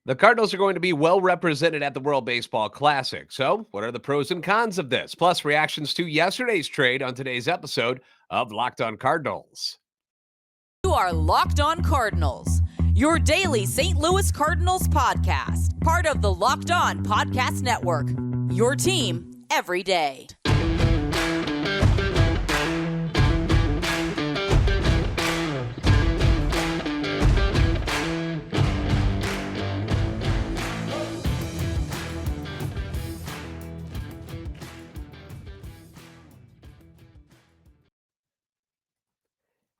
The Cardinals are going to be well represented at the World Baseball Classic. So, what are the pros and cons of this? Plus, reactions to yesterday's trade on today's episode of Locked On Cardinals. You are Locked On Cardinals, your daily St. Louis Cardinals podcast, part of the Locked On Podcast Network. Your team every day.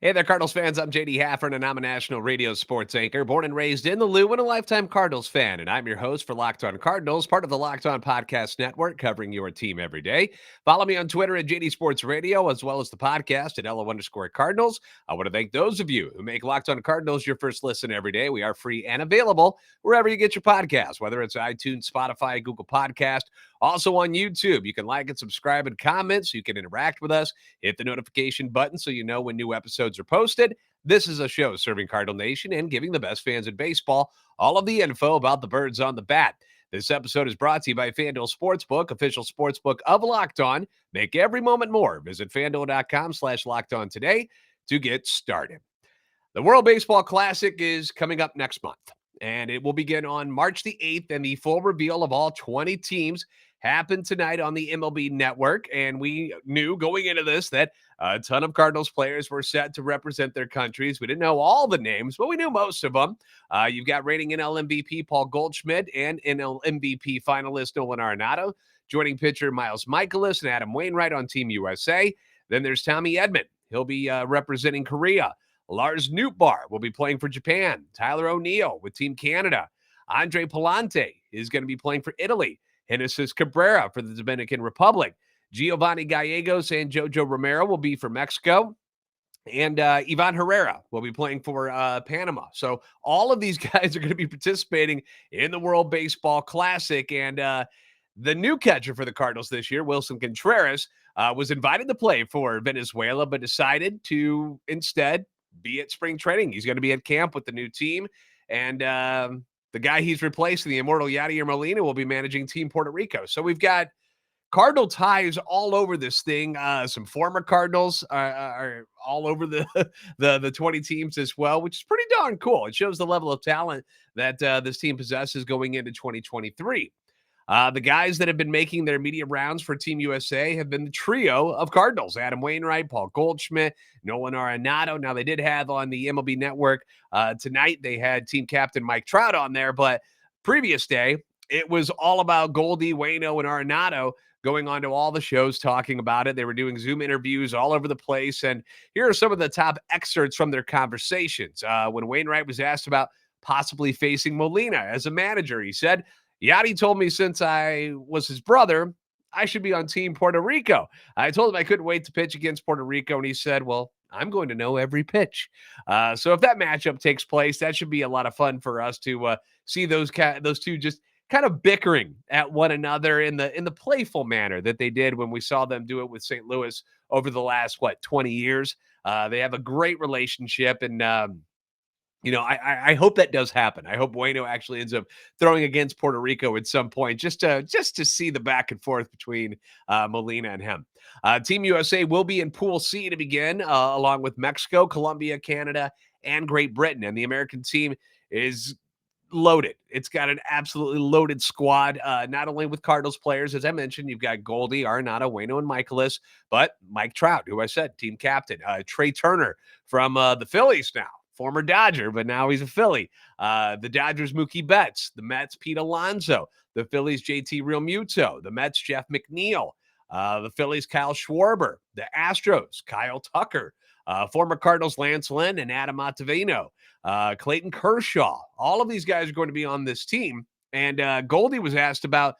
Hey there, Cardinals fans. I'm JD Haffern, and I'm a national radio sports anchor, born and raised in the Lou, and a lifetime Cardinals fan. And I'm your host for Locked On Cardinals, part of the Locked On Podcast Network, covering your team every day. Follow me on Twitter at JD Sports Radio, as well as the podcast at LO_Cardinals. I want to thank those of you who make Locked On Cardinals your first listen every day. We are free and available wherever you get your podcasts, whether it's iTunes, Spotify, Google Podcast. Also on YouTube, you can like and subscribe and comment so you can interact with us. Hit the notification button so you know when new episodes are posted. This is a show serving Cardinal Nation and giving the best fans in baseball all of the info about the birds on the bat. This episode is brought to you by FanDuel Sportsbook, official sportsbook of Locked On. Make every moment more. Visit FanDuel.com/LockedOn today to get started. The World Baseball Classic is coming up next month, and it will begin on March the 8th, and the full reveal of all 20 teams happened tonight on the MLB Network. And we knew going into this that a ton of Cardinals players were set to represent their countries. We didn't know all the names, but we knew most of them. You've got reigning NL MVP Paul Goldschmidt and NL MVP finalist Nolan Arenado, joining pitcher Miles Mikolas and Adam Wainwright on Team USA. Then there's Tommy Edman. He'll be representing Korea. Lars Nootbaar will be playing for Japan. Tyler O'Neill with Team Canada. Andre Palante is going to be playing for Italy. Genesis Cabrera for the Dominican Republic. Giovanni Gallegos and Jojo Romero will be for Mexico. And Ivan Herrera will be playing for Panama. So all of these guys are going to be participating in the World Baseball Classic. And the new catcher for the Cardinals this year, Wilson Contreras, was invited to play for Venezuela, but decided to instead be at spring training. He's going to be at camp with the new team. And the guy he's replacing, the immortal Yadier Molina, will be managing Team Puerto Rico. So we've got Cardinal ties all over this thing. Some former Cardinals are all over the 20 teams as well, which is pretty darn cool. It shows the level of talent that this team possesses going into 2023. The guys that have been making their media rounds for Team USA have been the trio of Cardinals: Adam Wainwright, Paul Goldschmidt, Nolan Arenado. Now, they did have on the MLB Network tonight, they had team captain Mike Trout on there, but previous day, it was all about Goldie, Waino, and Arenado going on to all the shows talking about it. They were doing Zoom interviews all over the place, and here are some of the top excerpts from their conversations. When Wainwright was asked about possibly facing Molina as a manager, he said, Yachty told me since I was his brother, I should be on Team Puerto Rico. I told him I couldn't wait to pitch against Puerto Rico, and he said, well, I'm going to know every pitch. So if that matchup takes place, that should be a lot of fun for us to see those two just kind of bickering at one another in the playful manner that they did when we saw them do it with St. Louis over the last, 20 years. They have a great relationship, and I hope that does happen. I hope Waino actually ends up throwing against Puerto Rico at some point, just to see the back and forth between Molina and him. Team USA will be in Pool C to begin, along with Mexico, Colombia, Canada, and Great Britain. And the American team is loaded. It's got an absolutely loaded squad, not only with Cardinals players. As I mentioned, you've got Goldie, Arenado, Waino, and Mikolas, but Mike Trout, who I said, team captain. Trey Turner from the Phillies now. Former Dodger, but now he's a Philly. The Dodgers, Mookie Betts. The Mets, Pete Alonso. The Phillies, JT Realmuto. The Mets, Jeff McNeil. The Phillies, Kyle Schwarber. The Astros, Kyle Tucker. Former Cardinals, Lance Lynn and Adam Ottavino. Clayton Kershaw. All of these guys are going to be on this team. And Goldie was asked about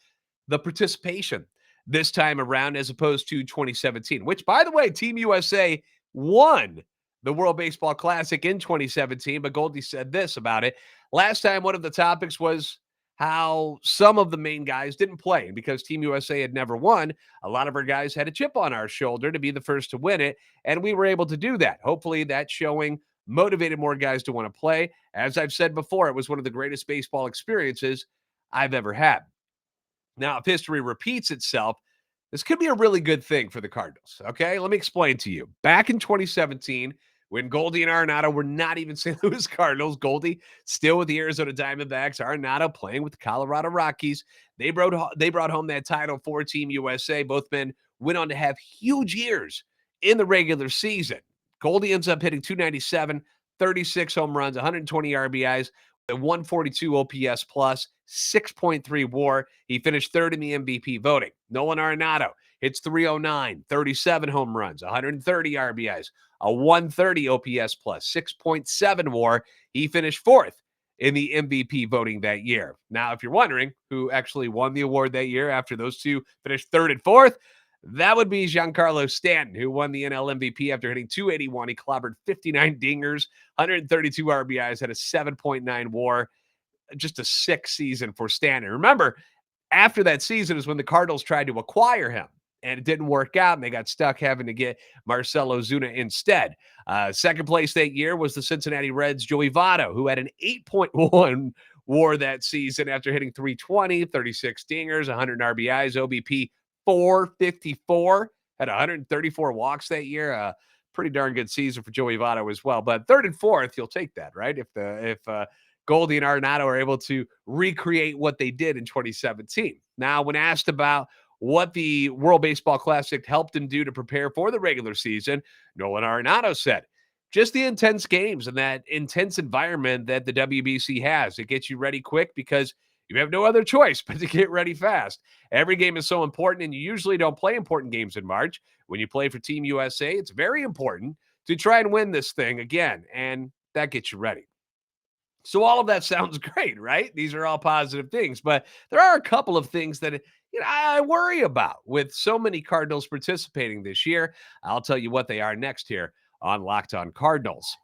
the participation this time around as opposed to 2017, which, by the way, Team USA won the World Baseball Classic in 2017, but Goldie said this about it. Last time, one of the topics was how some of the main guys didn't play. And because Team USA had never won, a lot of our guys had a chip on our shoulder to be the first to win it, and we were able to do that. Hopefully that's showing motivated more guys to want to play. As I've said before, it was one of the greatest baseball experiences I've ever had. Now, if history repeats itself, this could be a really good thing for the Cardinals. Okay, let me explain to you. Back in 2017, when Goldie and Arenado were not even St. Louis Cardinals, Goldie still with the Arizona Diamondbacks, Arenado playing with the Colorado Rockies. They brought home that title for Team USA. Both men went on to have huge years in the regular season. Goldie ends up hitting 297, 36 home runs, 120 RBIs, a 142 OPS plus, 6.3 WAR. He finished third in the MVP voting. Nolan Arenado hits 309, 37 home runs, 130 RBIs, a 130 OPS plus, 6.7 WAR. He finished fourth in the MVP voting that year. Now, if you're wondering who actually won the award that year after those two finished third and fourth, that would be Giancarlo Stanton, who won the NL MVP after hitting 281. He clobbered 59 dingers, 132 RBIs, had a 7.9 WAR. Just a sick season for Stanton. Remember, after that season is when the Cardinals tried to acquire him, and it didn't work out, and they got stuck having to get Marcell Ozuna instead. Second place that year was the Cincinnati Reds' Joey Votto, who had an 8.1 WAR that season after hitting 320, 36 dingers, 100 RBIs, OBP 454, had 134 walks that year. Pretty darn good season for Joey Votto as well. But third and fourth, you'll take that, right? If Goldie and Arenado are able to recreate what they did in 2017. Now, when asked about what the World Baseball Classic helped him do to prepare for the regular season, Nolan Arenado said, just the intense games and that intense environment that the WBC has. It gets you ready quick because you have no other choice but to get ready fast. Every game is so important, and you usually don't play important games in March. When you play for Team USA, it's very important to try and win this thing again, and that gets you ready. So all of that sounds great, right? These are all positive things, but there are a couple of things that I worry about with so many Cardinals participating this year. I'll tell you what they are next here on Locked On Cardinals.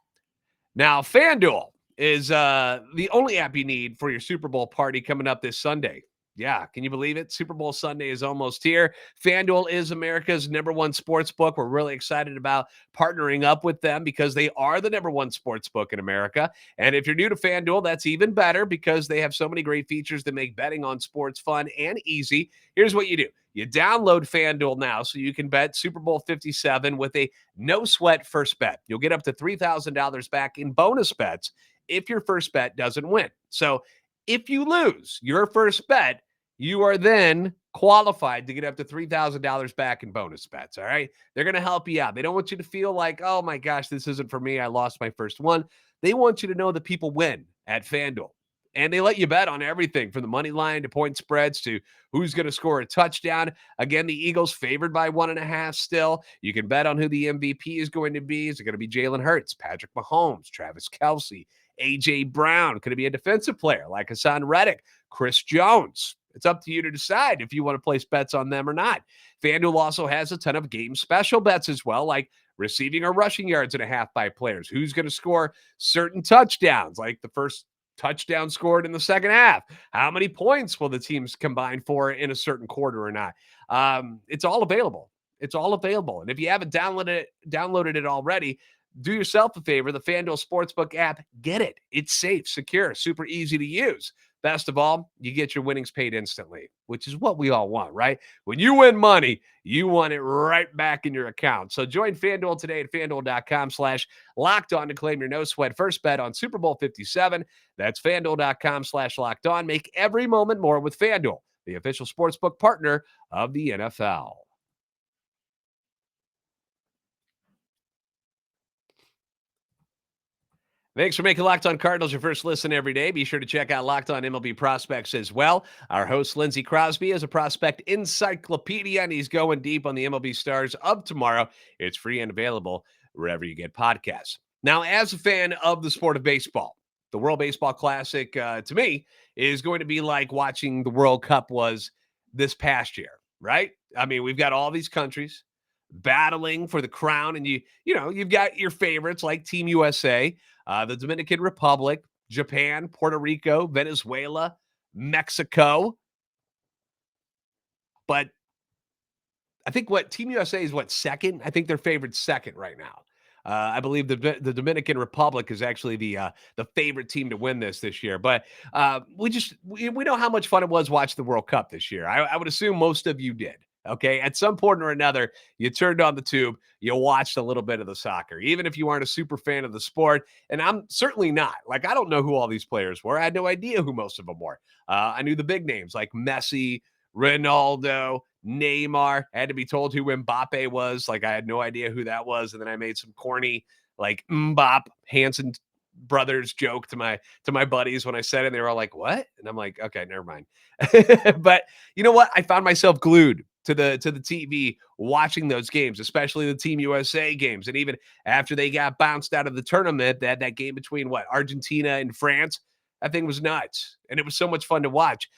Now, FanDuel is the only app you need for your Super Bowl party coming up this Sunday. Yeah, can you believe it? Super Bowl Sunday is almost here. FanDuel is America's number one sports book. We're really excited about partnering up with them because they are the number one sports book in America. And if you're new to FanDuel, that's even better because they have so many great features that make betting on sports fun and easy. Here's what you do. You download FanDuel now so you can bet Super Bowl 57 with a no sweat first bet. You'll get up to $3,000 back in bonus bets if your first bet doesn't win. So if you lose your first bet, you are then qualified to get up to $3,000 back in bonus bets. All right. They're going to help you out. They don't want you to feel like, oh my gosh, this isn't for me. I lost my first one. They want you to know that people win at FanDuel. And they let you bet on everything from the money line to point spreads to who's going to score a touchdown. Again, the Eagles favored by 1.5 still. You can bet on who the MVP is going to be. Is it going to be Jalen Hurts, Patrick Mahomes, Travis Kelce, A.J. Brown? Could it be a defensive player like Hassan Reddick, Chris Jones? It's up to you to decide if you want to place bets on them or not. FanDuel also has a ton of game special bets as well, like receiving or rushing yards and a half by players. Who's going to score certain touchdowns, like the first touchdown scored in the second half? How many points will the teams combine for in a certain quarter or not? It's all available. It's all available. And if you haven't downloaded it already, do yourself a favor. The FanDuel Sportsbook app, get it. It's safe, secure, super easy to use. Best of all, you get your winnings paid instantly, which is what we all want, right? When you win money, you want it right back in your account. So join FanDuel today at FanDuel.com/locked on to claim your no sweat first bet on Super Bowl 57. That's FanDuel.com/locked on. Make every moment more with FanDuel, the official sportsbook partner of the NFL. Thanks for making Locked On Cardinals your first listen every day. Be sure to check out Locked On MLB Prospects as well. Our host, Lindsey Crosby, is a prospect encyclopedia, and he's going deep on the MLB stars of tomorrow. It's free and available wherever you get podcasts. Now, as a fan of the sport of baseball, the World Baseball Classic, to me, is going to be like watching the World Cup was this past year, right? I mean, we've got all these countries battling for the crown, and you've got your favorites like Team USA, the Dominican Republic, Japan, Puerto Rico, Venezuela, Mexico. But I think what Team USA is second. I think they're favored second right now. I believe the Dominican Republic is actually the favorite team to win this year. But we know how much fun it was watching the World Cup this year. I would assume most of you did. Okay, at some point or another, you turned on the tube, you watched a little bit of the soccer, even if you aren't a super fan of the sport. And I'm certainly not. Like, I don't know who all these players were. I had no idea who most of them were. I knew the big names like Messi, Ronaldo, Neymar. I had to be told who Mbappe was. Like, I had no idea who that was. And then I made some corny, like, Mbop Hanson brothers joke to my buddies when I said it. They were all like, "What?" And I'm like, "Okay, never mind." But you know what? I found myself glued to the TV watching those games, especially the Team USA games. And even after they got bounced out of the tournament, that game between Argentina and France, that thing was nuts. And it was so much fun to watch.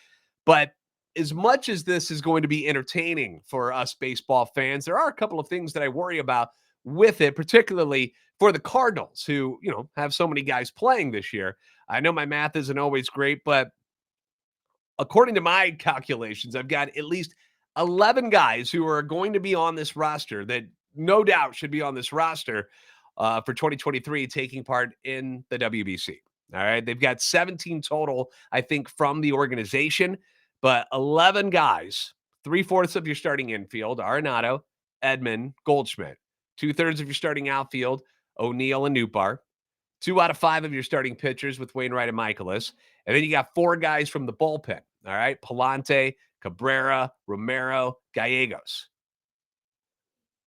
But as much as this is going to be entertaining for us baseball fans, there are a couple of things that I worry about with it, particularly for the Cardinals, who, have so many guys playing this year. I know my math isn't always great, but according to my calculations, I've got at least 11 guys who are going to be on this roster that no doubt should be on this roster for 2023 taking part in the WBC. All right. They've got 17 total, I think, from the organization, but 11 guys, 3/4 of your starting infield, Arenado, Edman, Goldschmidt, 2/3 of your starting outfield, O'Neill and Nootbaar, 2 out of 5 of your starting pitchers with Wainwright and Michaelis. And then you got 4 guys from the bullpen. All right. Palante, Cabrera, Romero, Gallegos.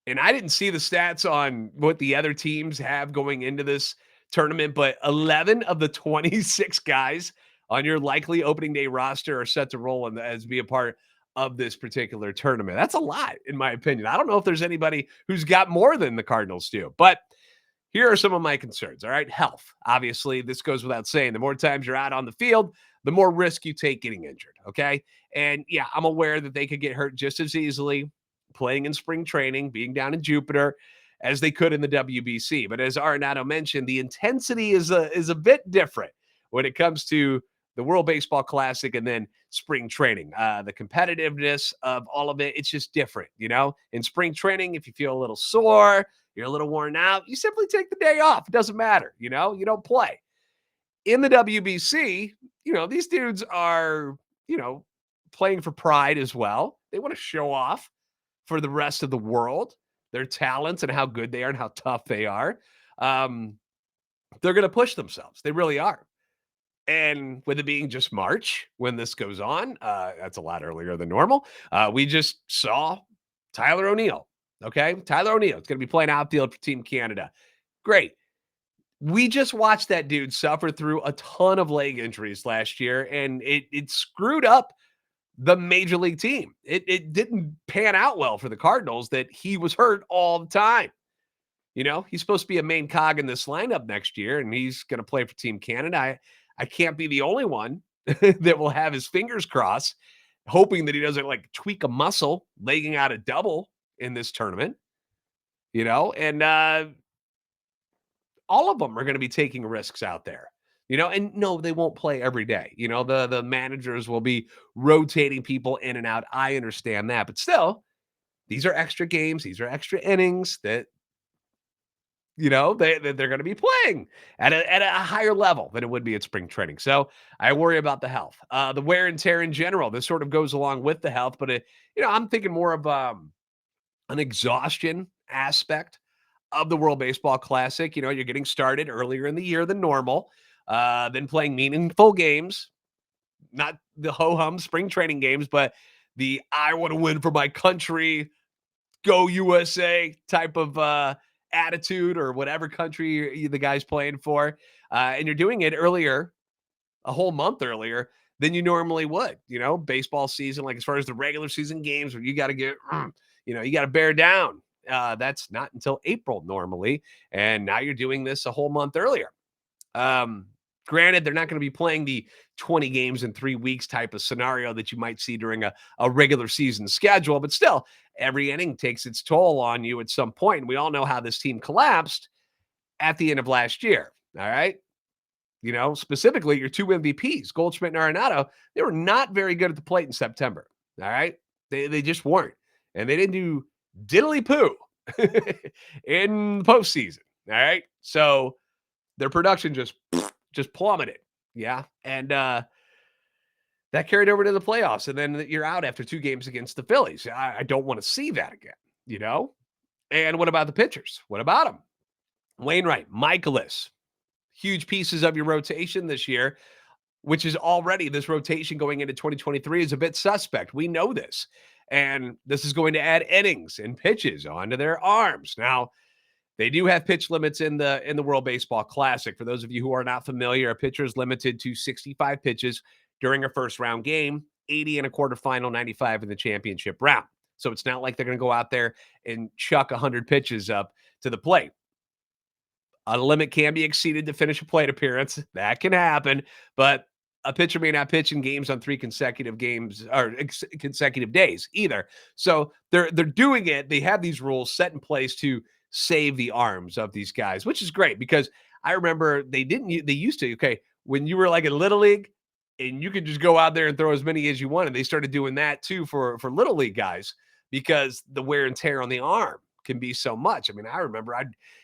And I didn't see the stats on what the other teams have going into this tournament, but 11 of the 26 guys on your likely opening day roster are set to roll as be a part of this particular tournament. That's a lot, in my opinion. I don't know if there's anybody who's got more than the Cardinals do, but here are some of my concerns. All right. Health. Obviously, this goes without saying. The more times you're out on the field, the more risk you take getting injured. Okay. And yeah, I'm aware that they could get hurt just as easily playing in spring training, being down in Jupiter, as they could in the WBC. But as Arenado mentioned, the intensity is a bit different when it comes to the World Baseball Classic and then spring training. The competitiveness of all of it, it's just different. In spring training, if you feel a little sore, you're a little worn out, you simply take the day off. It doesn't matter. You don't play. In the WBC, these dudes are, playing for pride as well. They want to show off for the rest of the world their talents and how good they are and how tough they are. They're going to push themselves. They really are. And with it being just March when this goes on, that's a lot earlier than normal. We just saw Tyler O'Neill. Okay. Tyler O'Neill is going to be playing outfield for Team Canada. Great. We just watched that dude suffer through a ton of leg injuries last year, and it screwed up the major league team. It didn't pan out well for the Cardinals that he was hurt all the time. He's supposed to be a main cog in this lineup next year, and he's going to play for Team Canada. I can't be the only one that will have his fingers crossed, hoping that he doesn't tweak a muscle, legging out a double in this tournament, and all of them are going to be taking risks out there. And no, they won't play every day. The managers will be rotating people in and out. I understand that, but still, these are extra games. These are extra innings that, they're going to be playing at a higher level than it would be at spring training. So I worry about the health, the wear and tear in general. This sort of goes along with the health, but I'm thinking more of an exhaustion aspect of the World Baseball Classic. You're getting started earlier in the year than normal, then playing meaningful games, not the ho-hum spring training games, but the I want to win for my country, go USA type of attitude, or whatever country the guy's playing for. And you're doing it earlier, a whole month earlier than you normally would. Baseball season, like as far as the regular season games where you got to get, you got to bear down. That's not until April normally. And now you're doing this a whole month earlier. Granted, they're not going to be playing the 20 games in 3 weeks type of scenario that you might see during a regular season schedule, but still, every inning takes its toll on you at some point. And we all know how this team collapsed at the end of last year. All right. Specifically your 2 MVPs, Goldschmidt and Arenado, they were not very good at the plate in September. All right. They just weren't. And they didn't do diddly poo in the postseason. All right. So their production just plummeted. Yeah. And that carried over to the playoffs. And then you're out after 2 games against the Phillies. I don't want to see that again, you know? And what about the pitchers? What about them? Wainwright, Michaelis, huge pieces of your rotation this year, which is already this rotation going into 2023 is a bit suspect. We know this. And this is going to add innings and pitches onto their arms. Now, they do have pitch limits in the World Baseball Classic. For those of you who are not familiar, a pitcher is limited to 65 pitches during a first round game, 80 in a quarterfinal, 95 in the championship round. So it's not like they're going to go out there and chuck 100 pitches up to the plate. A limit can be exceeded to finish a plate appearance. That can happen, but a pitcher may not pitch in games on 3 consecutive games or consecutive days either. So they're doing it. They have these rules set in place to save the arms of these guys, which is great because I remember they used to, okay, when you were like in Little League and you could just go out there and throw as many as you wanted. They started doing that too for Little League guys because the wear and tear on the arm can be so much. I mean, I remember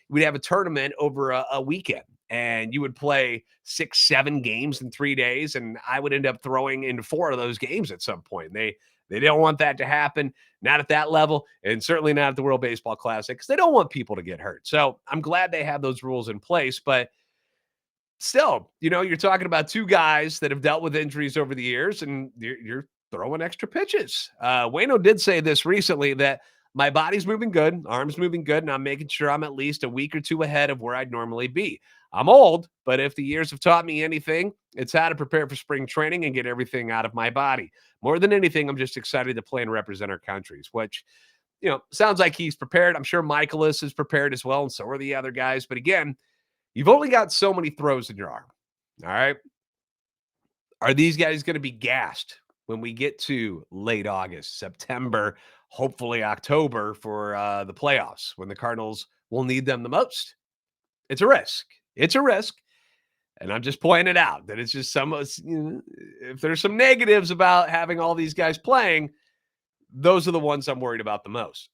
we'd have a tournament over a weekend and you would play 6, 7 games in 3 days. And I would end up throwing in 4 of those games at some point. They don't want that to happen, not at that level, and certainly not at the World Baseball Classic because they don't want people to get hurt. So I'm glad they have those rules in place. But still, you're talking about 2 guys that have dealt with injuries over the years, and you're throwing extra pitches. Waino did say this recently that my body's moving good, arm's moving good, and I'm making sure I'm at least a week or 2 ahead of where I'd normally be. I'm old, but if the years have taught me anything, it's how to prepare for spring training and get everything out of my body. More than anything, I'm just excited to play and represent our countries, which, sounds like he's prepared. I'm sure Michaelis is prepared as well, and so are the other guys. But again, you've only got so many throws in your arm. All right. Are these guys going to be gassed when we get to late August, September, hopefully October for the playoffs when the Cardinals will need them the most? It's a risk. It's a risk. And I'm just pointing it out that it's just if there's some negatives about having all these guys playing, those are the ones I'm worried about the most.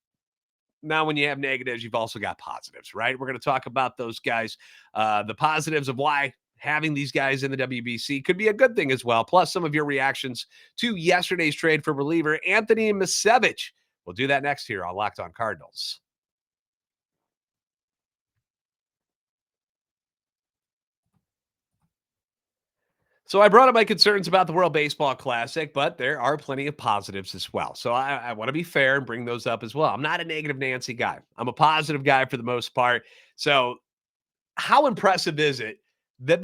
Now, when you have negatives, you've also got positives, right? We're going to talk about those guys, the positives of why having these guys in the WBC could be a good thing as well. Plus, some of your reactions to yesterday's trade for reliever Anthony Misiewicz. We'll do that next here on Locked On Cardinals. So I brought up my concerns about the World Baseball Classic, but there are plenty of positives as well. So I want to be fair and bring those up as well. I'm not a negative Nancy guy. I'm a positive guy for the most part. So how impressive is it that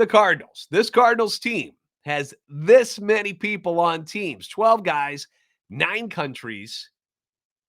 this Cardinals team has this many people on teams, 12 guys, 9 countries,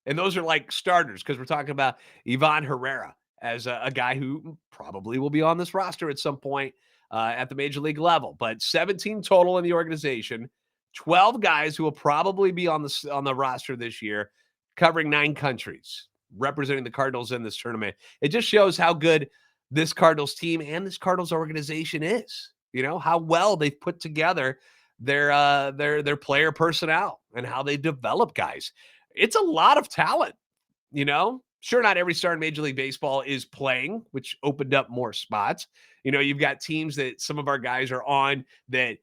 and those are like starters because we're talking about Ivan Herrera as a guy who probably will be on this roster at some point at the major league level. But 17 total in the organization, 12 guys who will probably be on the roster this year, covering 9 countries, representing the Cardinals in this tournament. It just shows how good this Cardinals team and this Cardinals organization is. How well they've put together their player personnel and how they develop guys. It's a lot of talent, Sure, not every star in Major League Baseball is playing, which opened up more spots. You've got teams that some of our guys are on that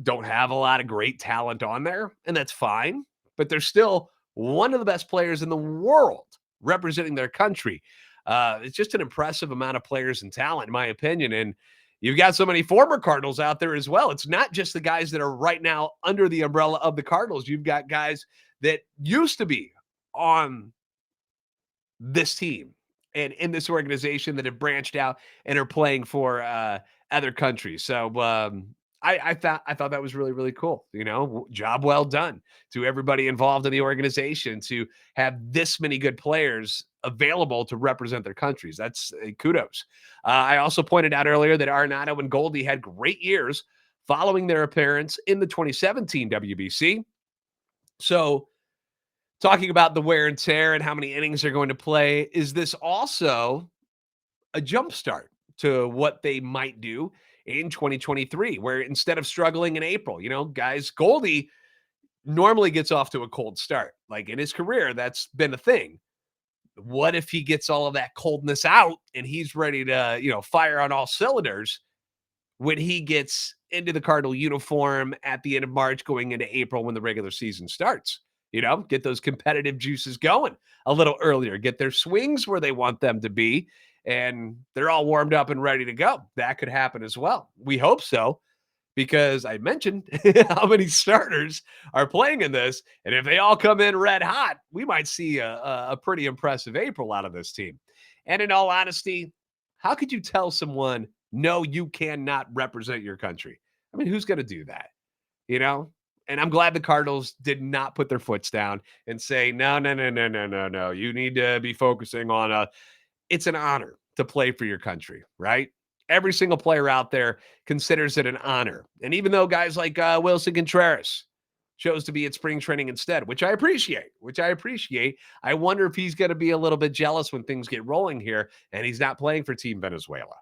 don't have a lot of great talent on there, and that's fine. But they're still one of the best players in the world representing their country. It's just an impressive amount of players and talent, in my opinion. And you've got so many former Cardinals out there as well. It's not just the guys that are right now under the umbrella of the Cardinals. You've got guys that used to be on this team and in this organization that have branched out and are playing for other countries. So I thought that was really, really cool. Job well done to everybody involved in the organization to have this many good players available to represent their countries. That's kudos. I also pointed out earlier that Arenado and Goldie had great years following their appearance in the 2017 WBC. So talking about the wear and tear and how many innings they're going to play, is this also a jump start to what they might do in 2023, where instead of struggling in April, guys, Goldie normally gets off to a cold start. Like in his career, that's been a thing. what if he gets all of that coldness out and he's ready to, fire on all cylinders when he gets into the Cardinal uniform at the end of March, going into April when the regular season starts? Get those competitive juices going a little earlier, get their swings where they want them to be, and they're all warmed up and ready to go. That could happen as well. We hope so, because I mentioned how many starters are playing in this. And if they all come in red hot, we might see a pretty impressive April out of this team. And in all honesty, how could you tell someone, no, you cannot represent your country? I mean, who's going to do that? You know? And I'm glad the Cardinals did not put their foots down and say, no, no, no, no, no, no, no. You need to be focusing on it's an honor to play for your country, right? Every single player out there considers it an honor. And even though guys like Wilson Contreras chose to be at spring training instead, which I appreciate, I wonder if he's going to be a little bit jealous when things get rolling here and he's not playing for Team Venezuela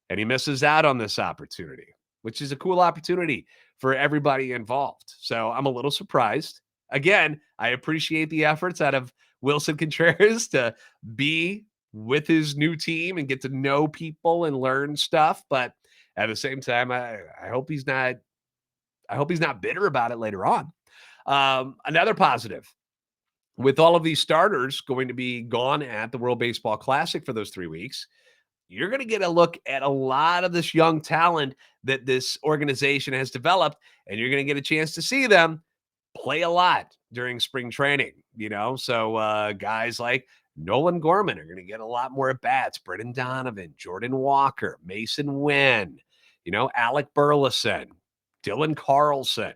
and he misses out on this opportunity, which is a cool opportunity for everybody involved. So I'm a little surprised. Again, I appreciate the efforts out of Wilson Contreras to be with his new team and get to know people and learn stuff. But at the same time, I hope he's not bitter about it later on. Another positive, with all of these starters going to be gone at the World Baseball Classic for those 3 weeks, you're going to get a look at a lot of this young talent that this organization has developed, and you're going to get a chance to see them play a lot during spring training, So guys like Nolan Gorman are going to get a lot more at bats. Brendan Donovan, Jordan Walker, Mason Wynn, Alec Burleson, Dylan Carlson,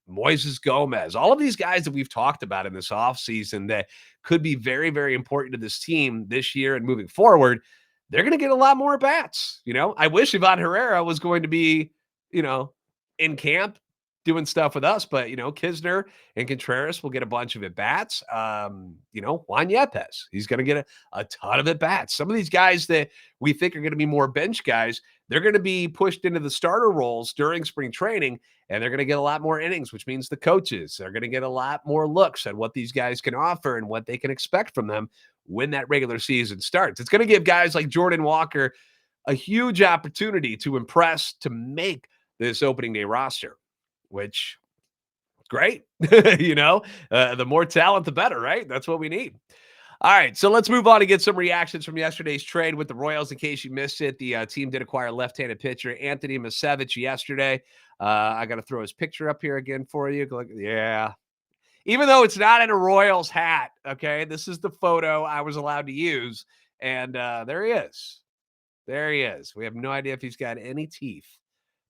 Moises Gomez, all of these guys that we've talked about in this offseason that could be very, very important to this team this year and moving forward. They're going to get a lot more at bats. I wish Ivan Herrera was going to be, in camp doing stuff with us, but Kisner and Contreras will get a bunch of at bats. Juan Yepes, he's going to get a ton of at bats. Some of these guys that we think are going to be more bench guys, they're going to be pushed into the starter roles during spring training, and they're going to get a lot more innings, which means the coaches are going to get a lot more looks at what these guys can offer and what they can expect from them when that regular season starts. It's going to give guys like Jordan Walker a huge opportunity to impress, to make this opening day roster, which is great. The more talent, the better, right? That's what we need. All right, so let's move on to get some reactions from yesterday's trade with the Royals. In case you missed it, the team did acquire left-handed pitcher Anthony Misiewicz yesterday. I got to throw his picture up here again for you. Yeah. Even though it's not in a Royals hat, okay, this is the photo I was allowed to use. And there he is. There he is. We have no idea if he's got any teeth,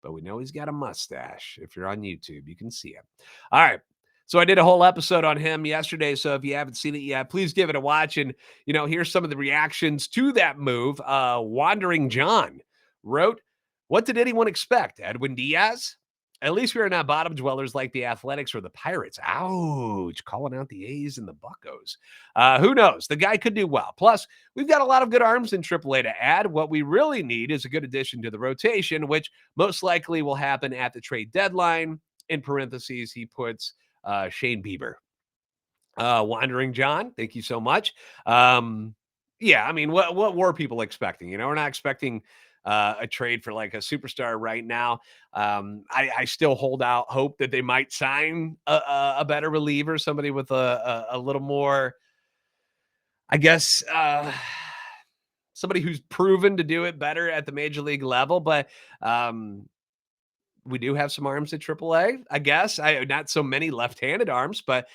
but we know he's got a mustache. If you're on YouTube, you can see him. All right. So I did a whole episode on him yesterday. So if you haven't seen it yet, please give it a watch. And, here's some of the reactions to that move. Wandering John wrote, "What did anyone expect? Edwin Diaz? At least we are not bottom dwellers like the Athletics or the Pirates." Ouch. Calling out the A's and the Buccos. Who knows? The guy could do well. Plus, we've got a lot of good arms in AAA to add. What we really need is a good addition to the rotation, which most likely will happen at the trade deadline. In parentheses, he puts Shane Bieber. Wandering John, thank you so much. Yeah, I mean, what were people expecting? We're not expecting a trade for like a superstar right now. I still hold out hope that they might sign a better reliever, somebody with a little more, I guess, somebody who's proven to do it better at the major league level. But we do have some arms at AAA, I guess. Not so many left-handed arms, but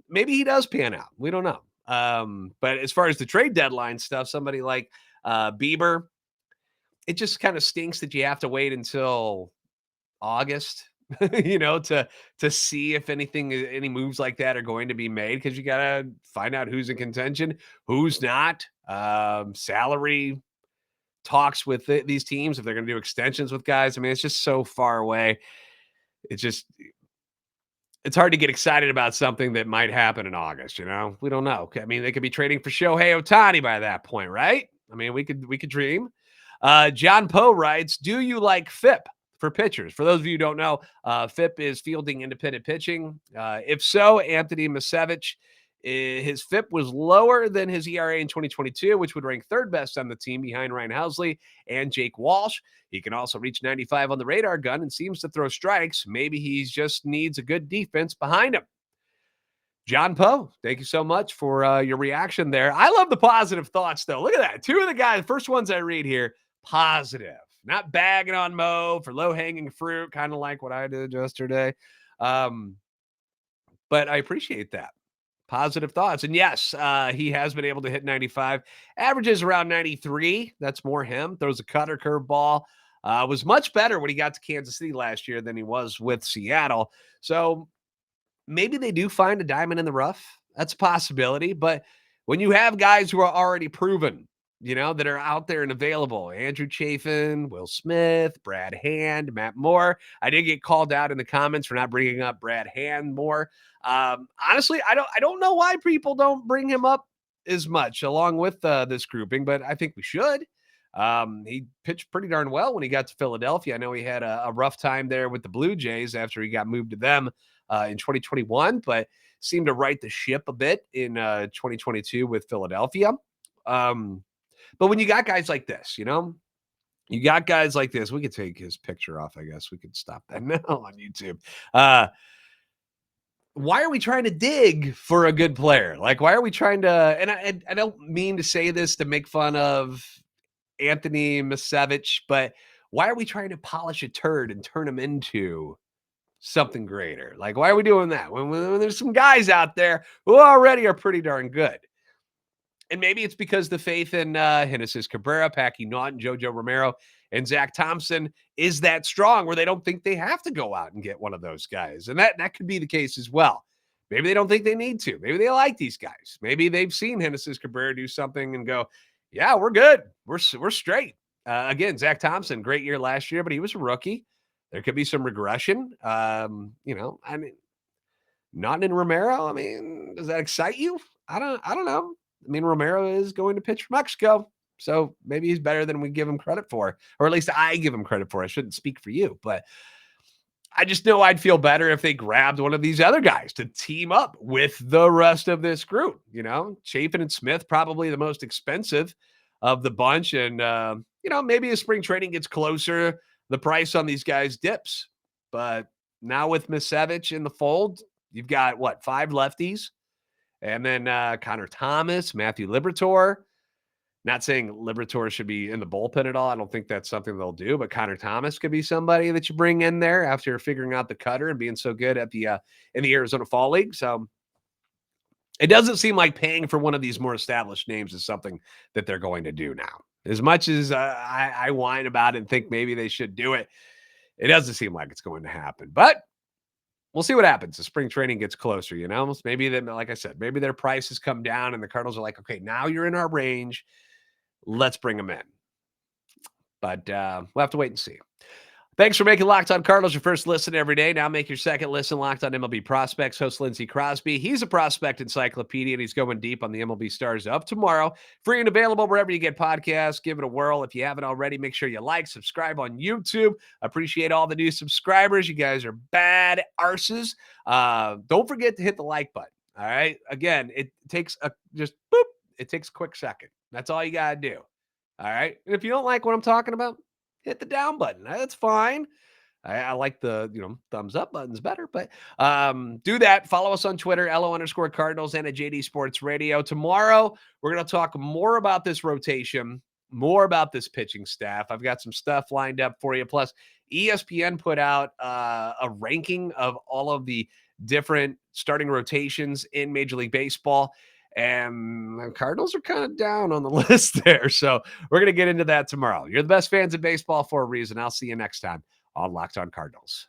maybe he does pan out. We don't know. But as far as the trade deadline stuff, somebody like Bieber, it just kind of stinks that you have to wait until August, to see if any moves like that are going to be made, because you got to find out who's in contention, who's not. Salary talks with these teams, if they're going to do extensions with guys. I mean, it's just so far away. It's hard to get excited about something that might happen in August. We don't know. I mean, they could be trading for Shohei Ohtani by that point, right? I mean, we could dream. John Poe writes, "Do you like FIP for pitchers?" For those of you who don't know, FIP is fielding independent pitching. If so, Anthony Misiewicz His FIP was lower than his ERA in 2022, which would rank third best on the team behind Ryan Housley and Jake Walsh. He can also reach 95 on the radar gun and seems to throw strikes. Maybe he just needs a good defense behind him. John Poe, thank you so much for your reaction there. I love the positive thoughts, though. Look at that. Two of the guys, the first ones I read here, positive. Not bagging on Mo for low-hanging fruit, kind of like what I did yesterday. But I appreciate that. Positive thoughts. And yes, he has been able to hit 95. Averages around 93. That's more him. Throws a cutter curveball. Was much better when he got to Kansas City last year than he was with Seattle. So maybe they do find a diamond in the rough. That's a possibility. But when you have guys who are already proven, that are out there and available, Andrew Chafin, Will Smith, Brad Hand, Matt Moore. I did get called out in the comments for not bringing up Brad Hand more. Honestly, I don't know why people don't bring him up as much along with this grouping, but I think we should. He pitched pretty darn well when he got to Philadelphia. I know he had a rough time there with the Blue Jays after he got moved to them in 2021, but seemed to right the ship a bit in 2022 with Philadelphia. But when you got guys like this, you got guys like this. We could take his picture off. I guess we could stop that now on YouTube. Why are we trying to dig for a good player? Like, why are we trying to, and I don't mean to say this to make fun of Anthony Misiewicz, but why are we trying to polish a turd and turn him into something greater? Like, why are we doing that when there's some guys out there who already are pretty darn good? And maybe it's because the faith in Genesis Cabrera, Packy Naughton, JoJo Romero, and Zach Thompson is that strong where they don't think they have to go out and get one of those guys. And that could be the case as well. Maybe they don't think they need to. Maybe they like these guys. Maybe they've seen Genesis Cabrera do something and go, yeah, we're good. We're straight. Again, Zach Thompson, great year last year, but he was a rookie. There could be some regression. I mean, Naughton and Romero, I mean, does that excite you? I don't know. I mean, Romero is going to pitch for Mexico, so maybe he's better than we give him credit for, or at least I give him credit for. I shouldn't speak for you, but I just know I'd feel better if they grabbed one of these other guys to team up with the rest of this group. Chafin and Smith, probably the most expensive of the bunch. And, maybe as spring training gets closer, the price on these guys dips. But now with Misiewicz in the fold, you've got, 5 lefties? And then Connor Thomas, Matthew Liberatore. Not saying Liberatore should be in the bullpen at all. I don't think that's something they'll do. But Connor Thomas could be somebody that you bring in there after figuring out the cutter and being so good at the in the Arizona Fall League. So it doesn't seem like paying for one of these more established names is something that they're going to do now. As much as I whine about it and think maybe they should do it, it doesn't seem like it's going to happen. But we'll see what happens as spring training gets closer, Maybe then, like I said, maybe their prices come down and the Cardinals are like, okay, now you're in our range. Let's bring them in. But we'll have to wait and see. Thanks for making Locked On Cardinals your first listen every day. Now make your second listen Locked On MLB Prospects. Host Lindsey Crosby. He's a prospect encyclopedia, and he's going deep on the MLB stars up tomorrow. Free and available wherever you get podcasts. Give it a whirl. If you haven't already, make sure you like, subscribe on YouTube. Appreciate all the new subscribers. You guys are bad arses. Don't forget to hit the like button. All right. Again, it takes it takes a quick second. That's all you got to do. All right. And if you don't like what I'm talking about, hit the down button. That's fine. I like the thumbs up buttons better, but do that. Follow us on Twitter, LO_Cardinals, and at JD Sports Radio. Tomorrow, we're going to talk more about this rotation, more about this pitching staff. I've got some stuff lined up for you. Plus, ESPN put out a ranking of all of the different starting rotations in Major League Baseball. And the Cardinals are kind of down on the list there. So we're going to get into that tomorrow. You're the best fans of baseball for a reason. I'll see you next time on Locked On Cardinals.